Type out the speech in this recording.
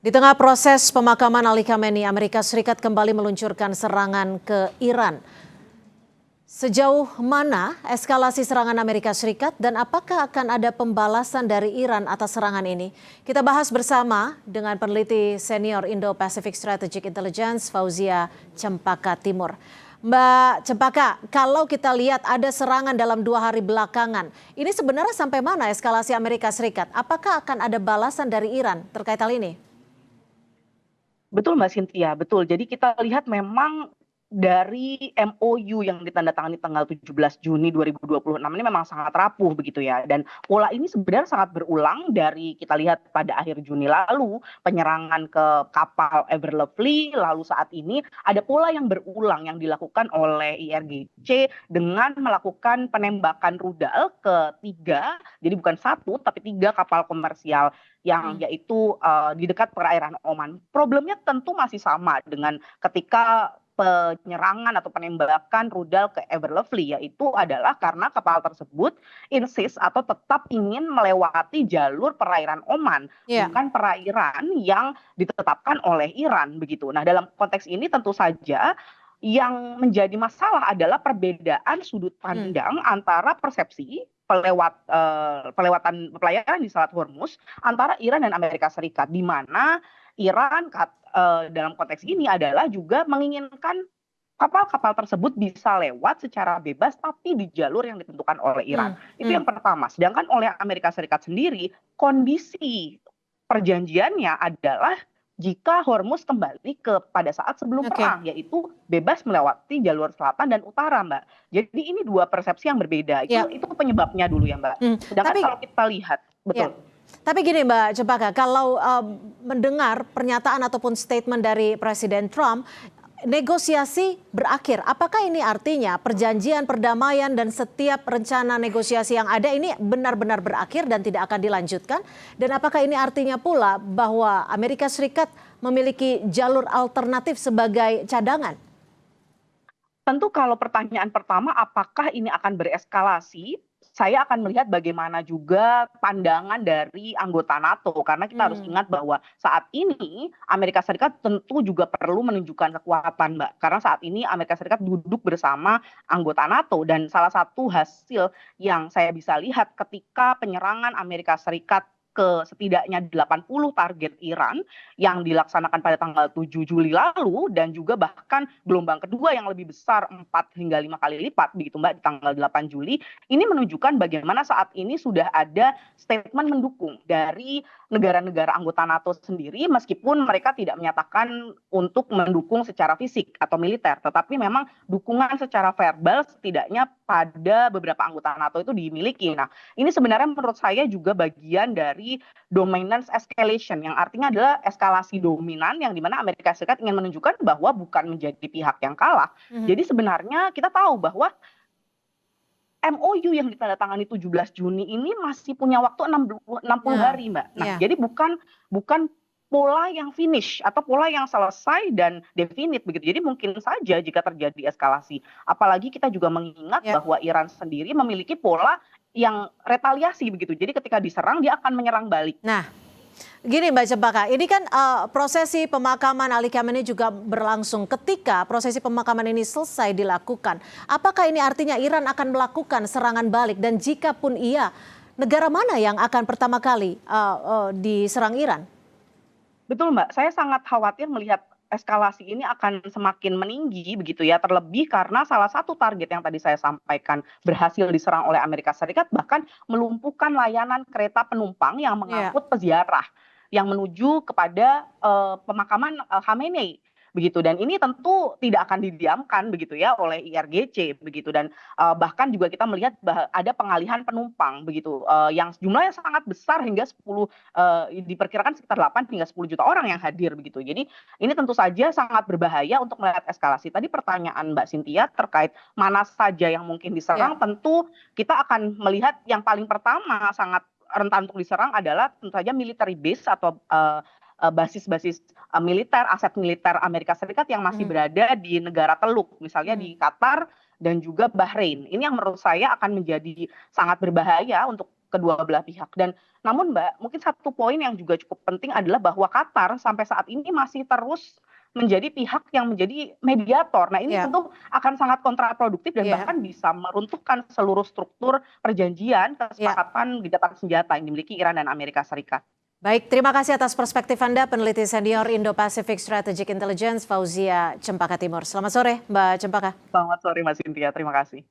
Di tengah proses pemakaman Ali Khamenei, Amerika Serikat kembali meluncurkan serangan ke Iran. Sejauh mana eskalasi serangan Amerika Serikat dan apakah akan ada pembalasan dari Iran atas serangan ini? Kita bahas bersama dengan peneliti senior Indo-Pacific Strategic Intelligence Fauzia Cempaka Timur. Mbak Cempaka, kalau kita lihat ada serangan dalam 2 hari belakangan, ini sebenarnya sampai mana eskalasi Amerika Serikat? Apakah akan ada balasan dari Iran terkait hal ini? Betul Mbak Cynthia, betul. Jadi kita lihat memang dari MOU yang ditandatangani tanggal 17 Juni 2026 ini memang sangat rapuh begitu ya. Dan pola ini sebenarnya sangat berulang dari kita lihat pada akhir Juni lalu, penyerangan ke kapal Ever Lovely, lalu saat ini ada pola yang berulang yang dilakukan oleh IRGC dengan melakukan penembakan rudal ke 3, jadi bukan 1 tapi 3 kapal komersial yang yaitu di dekat perairan Oman. Problemnya tentu masih sama dengan ketika penyerangan atau penembakan rudal ke Ever Lovely, yaitu adalah karena kapal tersebut insist atau tetap ingin melewati jalur perairan Oman, Ya. bukan perairan yang ditetapkan oleh Iran begitu. Nah, dalam konteks ini tentu saja yang menjadi masalah adalah perbedaan sudut pandang antara persepsi pelayaran di Selat Hormuz antara Iran dan Amerika Serikat, di mana Iran dalam konteks ini adalah juga menginginkan kapal-kapal tersebut bisa lewat secara bebas tapi di jalur yang ditentukan oleh Iran. Itu yang pertama. Sedangkan oleh Amerika Serikat sendiri, kondisi perjanjiannya adalah jika Hormuz kembali pada saat sebelum Oke. perang, yaitu bebas melewati jalur selatan dan utara, Mbak. Jadi ini dua persepsi yang berbeda. Ya. Itu penyebabnya dulu ya, Mbak. Sedangkan Tapi kalau kita lihat, ya. betul. Tapi gini Mbak Cempaka, kalau mendengar pernyataan ataupun statement dari Presiden Trump, negosiasi berakhir. Apakah ini artinya perjanjian perdamaian dan setiap rencana negosiasi yang ada ini benar-benar berakhir dan tidak akan dilanjutkan? Dan apakah ini artinya pula bahwa Amerika Serikat memiliki jalur alternatif sebagai cadangan? Tentu kalau pertanyaan pertama apakah ini akan bereskalasi, saya akan melihat bagaimana juga pandangan dari anggota NATO, karena kita harus ingat bahwa saat ini Amerika Serikat tentu juga perlu menunjukkan kekuatan, Mbak. Karena saat ini Amerika Serikat duduk bersama anggota NATO, dan salah satu hasil yang saya bisa lihat ketika penyerangan Amerika Serikat ke setidaknya 80 target Iran yang dilaksanakan pada tanggal 7 Juli lalu, dan juga bahkan gelombang kedua yang lebih besar 4 hingga 5 kali lipat begitu Mbak di tanggal 8 Juli, ini menunjukkan bagaimana saat ini sudah ada statement mendukung dari negara-negara anggota NATO sendiri, meskipun mereka tidak menyatakan untuk mendukung secara fisik atau militer, tetapi memang dukungan secara verbal setidaknya pada beberapa anggota NATO itu dimiliki. Nah, ini sebenarnya menurut saya juga bagian dari dominance escalation, yang artinya adalah eskalasi dominan yang dimana Amerika Serikat ingin menunjukkan bahwa bukan menjadi pihak yang kalah. Jadi sebenarnya kita tahu bahwa MOU yang ditandatangani 17 Juni ini masih punya waktu 60 hari, Mbak. Nah, jadi bukan pola yang finish atau pola yang selesai dan definite begitu. Jadi mungkin saja jika terjadi eskalasi. Apalagi kita juga mengingat bahwa Iran sendiri memiliki pola yang retaliasi begitu. Jadi ketika diserang dia akan menyerang balik. Nah, gini Mbak Cempaka, ini kan prosesi pemakaman Ali Khamenei juga berlangsung. Ketika prosesi pemakaman ini selesai dilakukan, apakah ini artinya Iran akan melakukan serangan balik? Dan jika pun iya, negara mana yang akan pertama kali diserang Iran? Betul Mbak, saya sangat khawatir melihat eskalasi ini akan semakin meninggi begitu ya, terlebih karena salah satu target yang tadi saya sampaikan berhasil diserang oleh Amerika Serikat, bahkan melumpuhkan layanan kereta penumpang yang mengangkut peziarah yang menuju kepada pemakaman Khamenei begitu. Dan ini tentu tidak akan didiamkan begitu ya oleh IRGC begitu, dan bahkan juga kita melihat ada pengalihan penumpang begitu yang jumlahnya sangat besar hingga 10 diperkirakan sekitar 8 hingga 10 juta orang yang hadir begitu. Jadi ini tentu saja sangat berbahaya untuk melihat eskalasi. Tadi pertanyaan Mbak Cynthia terkait mana saja yang mungkin diserang, tentu kita akan melihat yang paling pertama sangat rentan untuk diserang adalah tentu saja military base atau basis-basis militer, aset militer Amerika Serikat yang masih berada di negara Teluk, misalnya di Qatar dan juga Bahrain. Ini yang menurut saya akan menjadi sangat berbahaya untuk kedua belah pihak. Dan namun Mbak, mungkin satu poin yang juga cukup penting adalah bahwa Qatar sampai saat ini masih terus menjadi pihak yang menjadi mediator. Nah, ini Ya, tentu akan sangat kontraproduktif dan ya, bahkan bisa meruntuhkan seluruh struktur perjanjian ya. kesepakatan gencatan senjata yang dimiliki Iran dan Amerika Serikat. Baik, terima kasih atas perspektif Anda, peneliti senior Indo-Pacific Strategic Intelligence Fauzia Cempaka Timur. Selamat sore, Mbak Cempaka. Selamat sore Mas Cynthia, terima kasih.